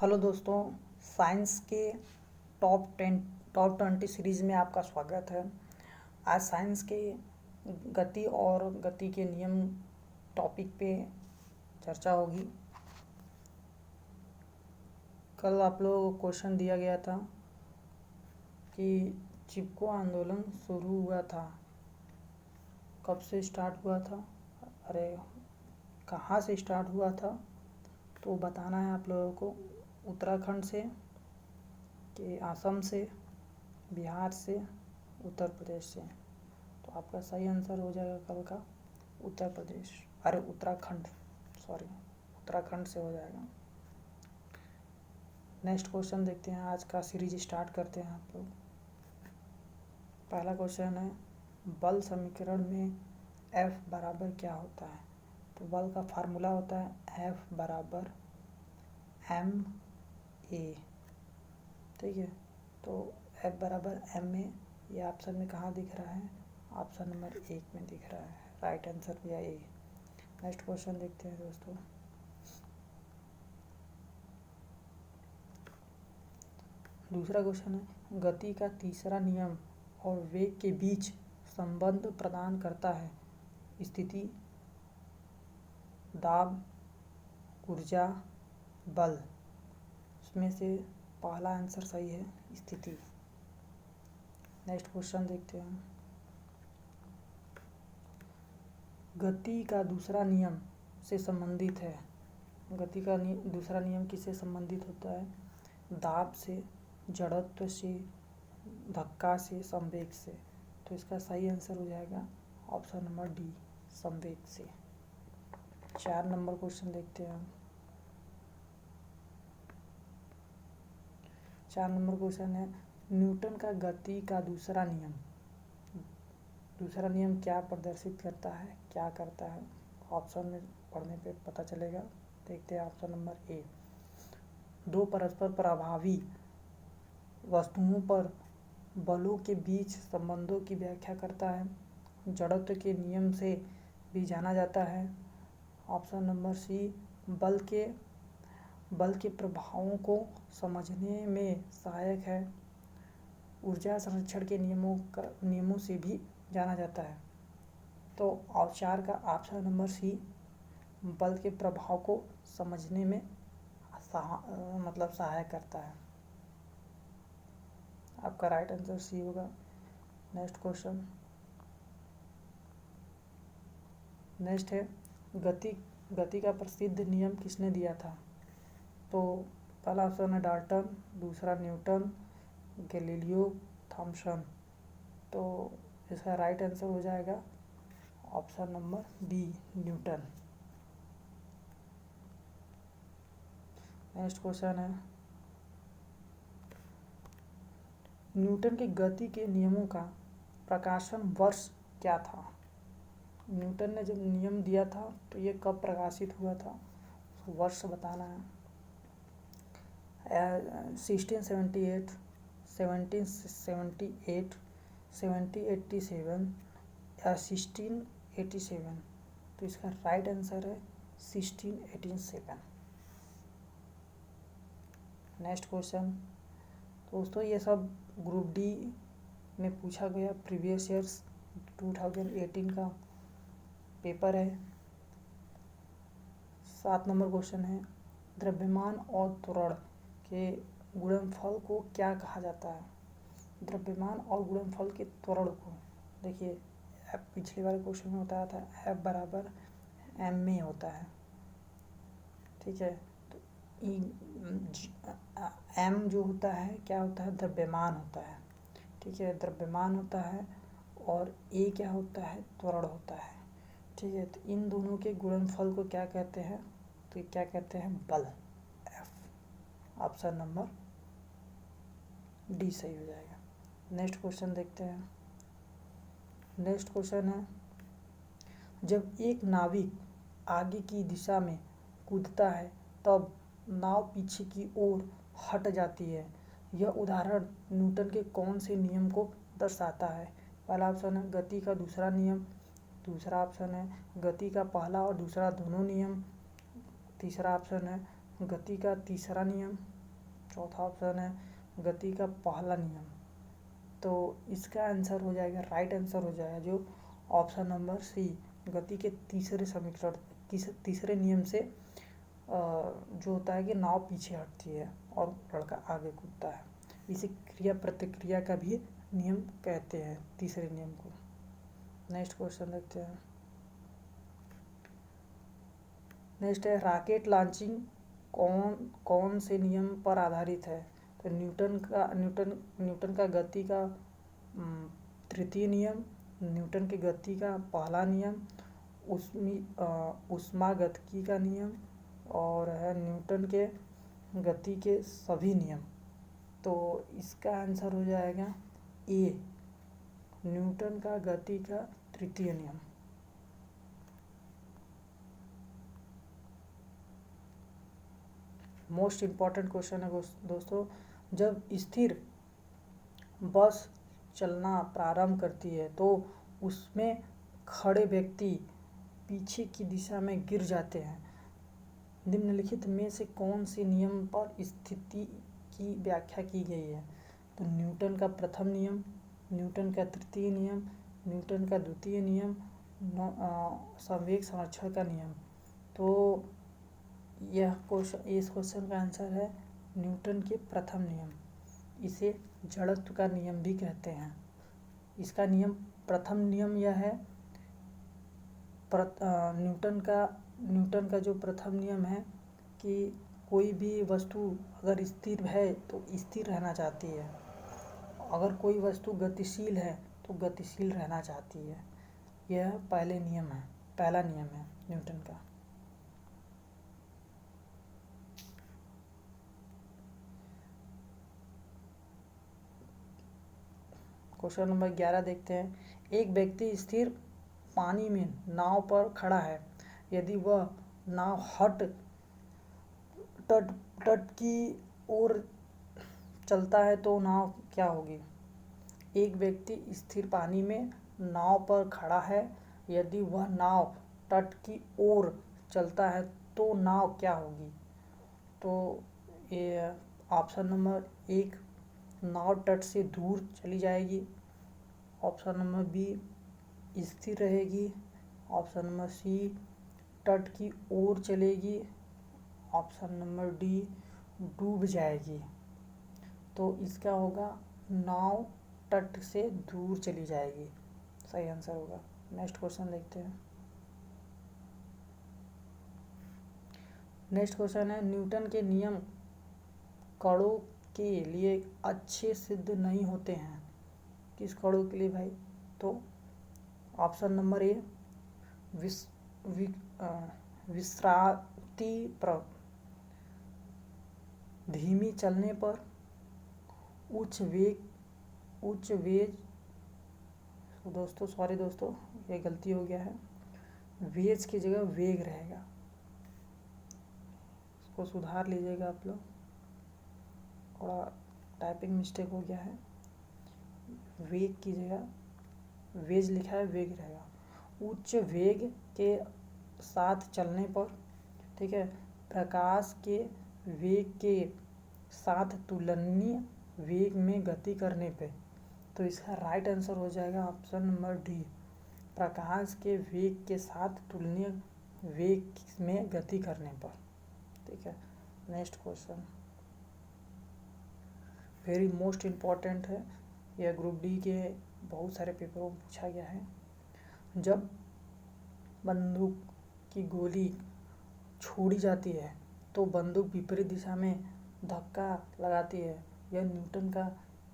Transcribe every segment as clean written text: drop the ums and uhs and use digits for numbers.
Hello दोस्तों, science के top 20 series में आपका स्वागत है। आज साइंस के गति और गति के नियम टॉपिक पे चर्चा होगी। कल आप लोगों को क्वेश्चन दिया गया था कि चिपको आंदोलन शुरू हुआ था, कब से स्टार्ट हुआ था, अरे कहाँ से स्टार्ट हुआ था, तो बताना है आप लोगों को। उत्तराखंड से, कि असम से, बिहार से, उत्तर प्रदेश से। तो आपका सही आंसर हो जाएगा कल का उत्तर प्रदेश, अरे उत्तराखंड, सॉरी उत्तराखंड से हो जाएगा। नेक्स्ट क्वेश्चन देखते हैं, आज का सीरीज स्टार्ट करते हैं आप लोग। पहला क्वेश्चन है, बल समीकरण में F बराबर क्या होता है? तो बल का फार्मूला होता है F बराबर ma। ठीक है, तो F बराबर ma, ये ऑप्शन में कहाँ दिख रहा है? ऑप्शन नंबर 1 में दिख रहा है। राइट आंसर भी है ए। नेक्स्ट क्वेश्चन देखते हैं दोस्तों। दूसरा क्वेश्चन है, गति का तीसरा नियम और वेग के बीच संबंध प्रदान करता है। स्थिति, दाब, ऊर्जा, बल। इसमें से पहला आंसर सही है, स्थिति। नेक्स्ट क्वेश्चन देखते हैं, गति का दूसरा नियम से संबंधित है। गति का दूसरा नियम किससे संबंधित होता है? दाब से, जड़त्व से, धक्का से, संवेग से। तो इसका सही आंसर हो जाएगा ऑप्शन नंबर डी, संवेग से। 4 नंबर क्वेश्चन देखते हैं हम। 4 नंबर क्वेश्चन है, न्यूटन का गति का दूसरा नियम क्या प्रदर्शित करता है, क्या करता है? ऑप्शन में पढ़ने पे पता चलेगा। देखते हैं ऑप्शन नंबर ए, दो परस्पर प्रभावी वस्तुओं पर बलों के बीच संबंधों की व्याख्या करता है। जड़त्व के नियम से भी जाना जाता है। ऑप्शन नंबर सी, बल के प्रभावों को समझने में सहायक है। ऊर्जा संरक्षण के नियमों से भी जाना जाता है। तो 4 का ऑप्शन नंबर सी, बल के प्रभाव को समझने में सहायक करता है। आपका राइट आंसर सी होगा। नेक्स्ट क्वेश्चन, नेक्स्ट है, गति का प्रसिद्ध नियम किसने दिया था? तो पहला ऑप्शन है डाल्टन, दूसरा न्यूटन, गैलीलियो, थॉमसन। तो इसका राइट आंसर हो जाएगा option number B, Newton. Next question है, न्यूटन के गति के नियमों का प्रकाशन वर्ष क्या था? न्यूटन ने जब नियम दिया था तो ये कब प्रकाशित हुआ था, तो वर्ष बताना है। 1678, 1778, 1787 या 1687। तो इसका राइट आंसर है 1687। नेक्स्ट क्वेश्चन दोस्तों, ये सब ग्रुप डी में पूछा गया प्रीवियस ईयर्स 2018 का पेपर है। 7 नंबर क्वेश्चन है, द्रव्यमान और त्वरण के गुणनफल को क्या कहा जाता है? द्रव्यमान और गुणनफल के त्वरण को, देखिए पिछले वाले क्वेश्चन में बताया था F बराबर ma होता है। ठीक है, तो m जो होता है क्या होता है? द्रव्यमान होता है। ठीक है, द्रव्यमान होता है, और a क्या होता है? त्वरण होता है। ठीक है, तो इन दोनों के गुणनफल को क्या कहते हैं? तो क्या कहते हैं? बल, F। ऑप्शन नंबर डी सही हो जाएगा। नेक्स्ट क्वेश्चन देखते हैं। नेक्स्ट क्वेश्चन है, जब एक नाविक आगे की दिशा में कूदता है तब नाव पीछे की ओर हट जाती है। यह उदाहरण न्यूटन के कौन से नियम को दर्शाता है? पहला ऑप्शन है गति का दूसरा नियम, दूसरा ऑप्शन है गति का पहला और दूसरा दोनों नियम, तीसरा ऑप्शन है गति का तीसरा नियम। चौथा ऑप्शन है गति का पहला नियम। तो इसका आंसर हो जाएगा, राइट आंसर हो जाएगा जो ऑप्शन नंबर सी, गति के तीसरे समीकरण तीसरे नियम से जो होता है कि नाव पीछे हटती है और लड़का आगे कूदता है। इसे क्रिया प्रतिक्रिया का भी नियम कहते हैं, तीसरे नियम को। नेक्स्ट क्वेश्चन देखते हैं। नेक्स्ट है रॉकेट लॉन्चिंग कौन से नियम पर आधारित है? तो न्यूटन का गति का तृतीय नियम, न्यूटन की गति का पहला नियम, ऊष्मागतिकी का नियम और है न्यूटन के गति के सभी नियम। तो इसका आंसर हो जाएगा ए, न्यूटन का गति का तृतीय नियम। मोस्ट इम्पॉर्टेंट क्वेश्चन है दोस्तों, जब स्थिर बस चलना प्रारंभ करती है तो उसमें खड़े व्यक्ति पीछे की दिशा में गिर जाते हैं। निम्नलिखित में से कौन से नियम पर स्थिति की व्याख्या की गई है? तो न्यूटन का प्रथम नियम, न्यूटन का तृतीय नियम, न्यूटन का द्वितीय नियम, संवेग संरक्षण का नियम। तो इस क्वेश्चन का आंसर है न्यूटन के प्रथम नियम। इसे जड़त्व का नियम भी कहते हैं। इसका नियम, प्रथम नियम यह है, न्यूटन का जो प्रथम नियम है कि कोई भी वस्तु अगर स्थिर है तो स्थिर रहना चाहती है, अगर कोई वस्तु गतिशील है तो गतिशील रहना चाहती है। यह पहला नियम है न्यूटन का। क्वेश्चन नंबर 11 देखते हैं। एक व्यक्ति स्थिर पानी में नाव पर खड़ा है। यदि वह नाव तट की ओर चलता है तो नाव क्या होगी? एक व्यक्ति स्थिर पानी में नाव पर खड़ा है, यदि वह नाव तट की ओर चलता है तो नाव क्या होगी? तो ये ऑप्शन नंबर 1, नाव तट से दूर चली जाएगी। ऑप्शन नंबर बी, स्थिर रहेगी। ऑप्शन नंबर सी, तट की ओर चलेगी। ऑप्शन नंबर डी, डूब जाएगी। तो इसका होगा नाव तट से दूर चली जाएगी, सही आंसर होगा। नेक्स्ट क्वेश्चन देखते हैं। नेक्स्ट क्वेश्चन है, न्यूटन के नियम कणों के लिए अच्छे सिद्ध नहीं होते हैं। किस कणों के लिए भाई? तो ऑप्शन नंबर ए, विश्रांति पर, धीमी चलने पर, उच्च वेग दोस्तों ये गलती हो गया है, वेज की जगह वेग रहेगा, इसको सुधार लीजिएगा आप लोग, थोड़ा टाइपिंग मिस्टेक हो गया है। वेग की जगह वेज लिखा है, वेग रहेगा। उच्च वेग के साथ चलने पर, ठीक है, प्रकाश के वेग के साथ तुलनीय वेग में गति करने पे। तो इसका राइट आंसर हो जाएगा ऑप्शन नंबर डी, प्रकाश के वेग के साथ तुलनीय वेग में गति करने पर। ठीक है, next question very most important है, यह ग्रुप डी के बहुत सारे पेपरों में पूछा गया है। जब बंदूक की गोली छोड़ी जाती है तो बंदूक विपरीत दिशा में धक्का लगाती है। यह न्यूटन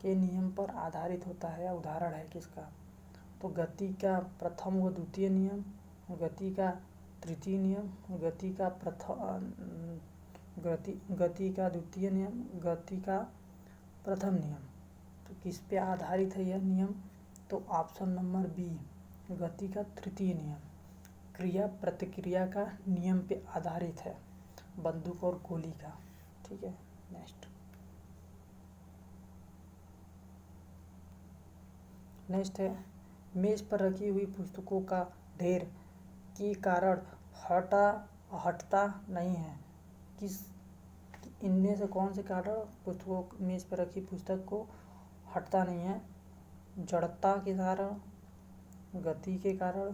के नियम पर आधारित होता है। उदाहरण है किसका? तो गति का प्रथम व द्वितीय नियम, गति का तृतीय नियम, गति का द्वितीय नियम, गति का प्रथम नियम। तो किस पे आधारित है यह नियम? तो ऑप्शन नंबर बी, गति का तृतीय नियम, क्रिया प्रतिक्रिया का नियम पे आधारित है, बंदूक और गोली का। ठीक है, नेक्स्ट है, मेज पर रखी हुई पुस्तकों का ढेर के कारण हटता नहीं है, इनमें से कौन से कारण पुस्तकों मेज पर रखी पुस्तक को हटता नहीं है? जड़ता के कारण, गति के कारण,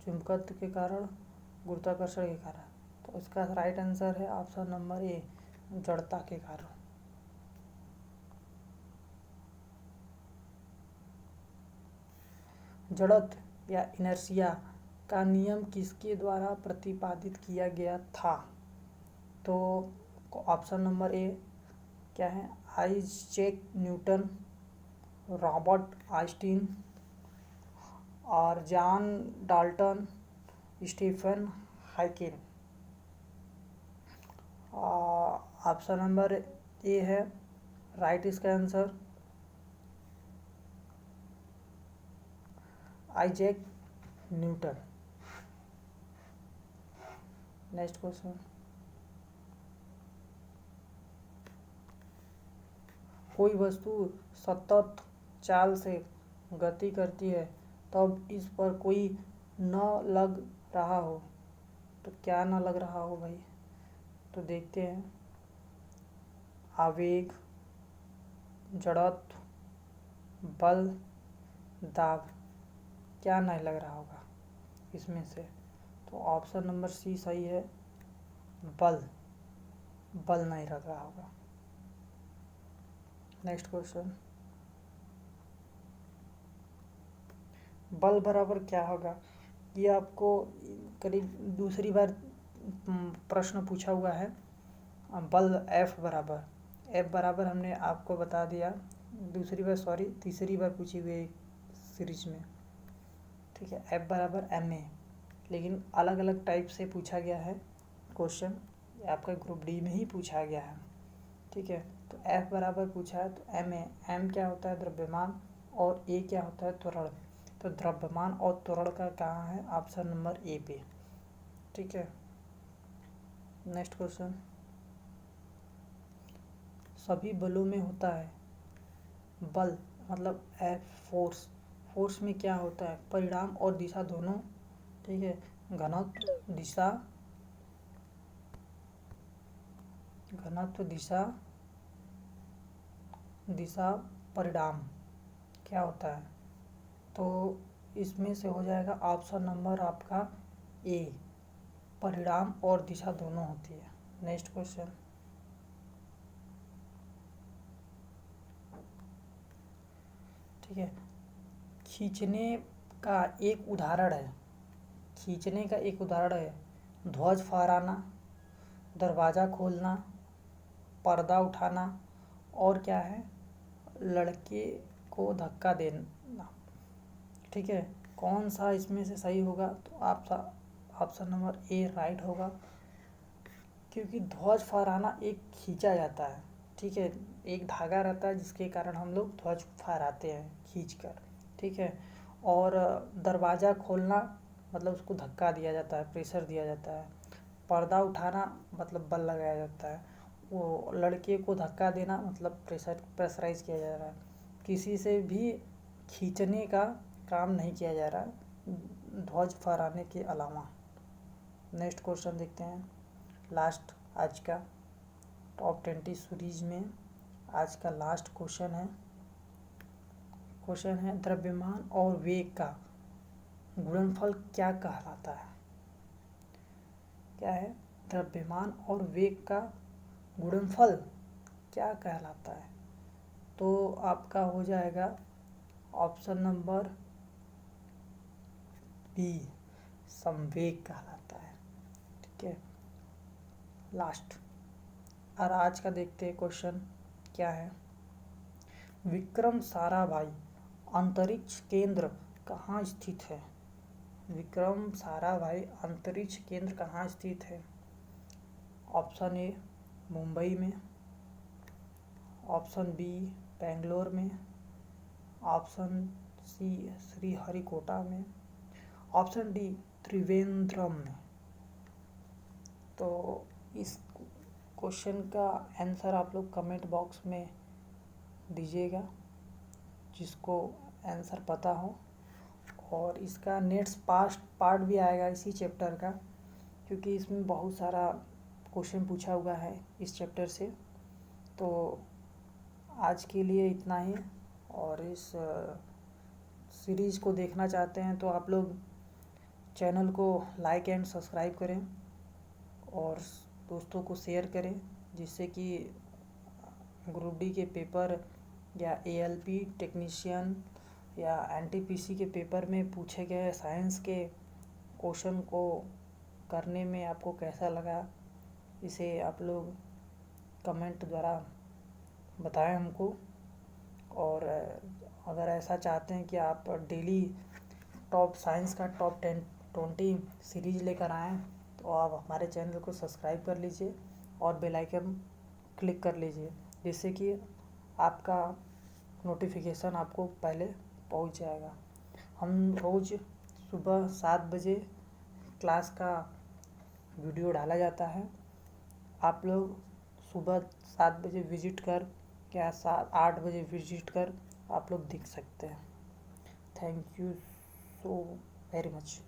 चुंबकत्व के कारण, गुरुत्वाकर्षण के कारण। तो इसका राइट आंसर है ऑप्शन नंबर ए, जड़ता के कारण। जड़त्व या इनर्शिया का नियम किसके द्वारा प्रतिपादित किया गया था? तो ऑप्शन नंबर ए क्या है? आइजैक न्यूटन, रॉबर्ट आइंस्टीन और John Dalton, Stephen Hawking. Option number A है राइट इसका answer, Isaac Newton. Next question, कोई वस्तु सतत चाल से गति करती है तब इस पर कोई न लग रहा हो, तो क्या न लग रहा हो भाई? तो देखते हैं, आवेग, जड़त्व, बल, दाब, क्या नहीं लग रहा होगा इसमें से? तो ऑप्शन नंबर सी सही है, बल नहीं लग रहा होगा। नेक्स्ट क्वेश्चन, बल बराबर क्या होगा? ये आपको करीब दूसरी बार प्रश्न पूछा हुआ है। बल F बराबर हमने आपको बता दिया दूसरी बार, सॉरी तीसरी बार पूछी हुई सीरीज में, ठीक है। F बराबर ma, लेकिन अलग अलग टाइप से पूछा गया है क्वेश्चन, आपका ग्रुप डी में ही पूछा गया है, ठीक है। तो F बराबर पूछा है तो ma, m क्या होता है? द्रव्यमान, और a क्या होता है? त्वरण। तो द्रव्यमान और त्वरण का कहाँ है? ऑप्शन नंबर ए पे, ठीक है। नेक्स्ट क्वेश्चन, सभी बलों में होता है बल मतलब फोर्स में क्या होता है? परिणाम और दिशा दोनों, ठीक है। घनत्व, दिशा, परिणाम क्या होता है? तो इसमें से हो जाएगा ऑप्शन नंबर आपका ए, परिणाम और दिशा दोनों होती है। नेक्स्ट क्वेश्चन, ठीक है। खींचने का एक उदाहरण है ध्वज फहराना, दरवाज़ा खोलना, पर्दा उठाना, और क्या है? लड़के को धक्का देना, ठीक है। कौन सा इसमें से सही होगा? तो आपका ऑप्शन नंबर ए राइट होगा, क्योंकि ध्वज फहराना एक खींचा जाता है, ठीक है। एक धागा रहता है जिसके कारण हम लोग ध्वज फहराते हैं खींचकर, ठीक है। और दरवाज़ा खोलना मतलब उसको धक्का दिया जाता है, प्रेशर दिया जाता है। पर्दा उठाना मतलब बल लगाया जाता है। वो लड़के को धक्का देना मतलब प्रेशराइज किया जा रहा है। किसी से भी खींचने का काम नहीं किया जा रहा है ध्वज फहराने के अलावा। नेक्स्ट क्वेश्चन देखते हैं, लास्ट आज का टॉप 20 सीरीज में आज का लास्ट क्वेश्चन है द्रव्यमान और वेग का गुणनफल क्या कहलाता है? क्या है? द्रव्यमान और वेग का गुणनफल क्या कहलाता है? तो आपका हो जाएगा ऑप्शन नंबर बी, संवेग कहलाता है, ठीक है। लास्ट और आज का देखते हैं क्वेश्चन क्या है, विक्रम साराभाई अंतरिक्ष केंद्र कहाँ स्थित है? विक्रम साराभाई अंतरिक्ष केंद्र कहाँ स्थित है? ऑप्शन ए मुंबई में, ऑप्शन बी बेंगलोर में, ऑप्शन सी श्रीहरिकोटा में, ऑप्शन डी त्रिवेंद्रम में। तो इस क्वेश्चन का आंसर आप लोग कमेंट बॉक्स में दीजिएगा जिसको आंसर पता हो, और इसका नेक्स्ट पास्ट पार्ट भी आएगा इसी चैप्टर का, क्योंकि इसमें बहुत सारा क्वेश्चन पूछा हुआ है इस चैप्टर से। तो आज के लिए इतना ही, और इस सीरीज़ को देखना चाहते हैं तो आप लोग चैनल को लाइक एंड सब्सक्राइब करें और दोस्तों को शेयर करें, जिससे कि ग्रुप डी के पेपर या एएलपी टेक्नीशियन या एनटीपीसी के पेपर में पूछे गए साइंस के क्वेश्चन को करने में आपको कैसा लगा, इसे आप लोग कमेंट द्वारा बताएं हमको। और अगर ऐसा चाहते हैं कि आप डेली टॉप साइंस का टॉप 20 सीरीज़ लेकर आएँ, तो आप हमारे चैनल को सब्सक्राइब कर लीजिए और बेल आइकन क्लिक कर लीजिए, जिससे कि आपका नोटिफिकेशन आपको पहले पहुंच जाएगा। हम रोज़ सुबह 7 बजे क्लास का वीडियो डाला जाता है। आप लोग सुबह 7 बजे विज़िट कर या 8 बजे विज़िट कर आप लोग देख सकते हैं। Thank you so very much.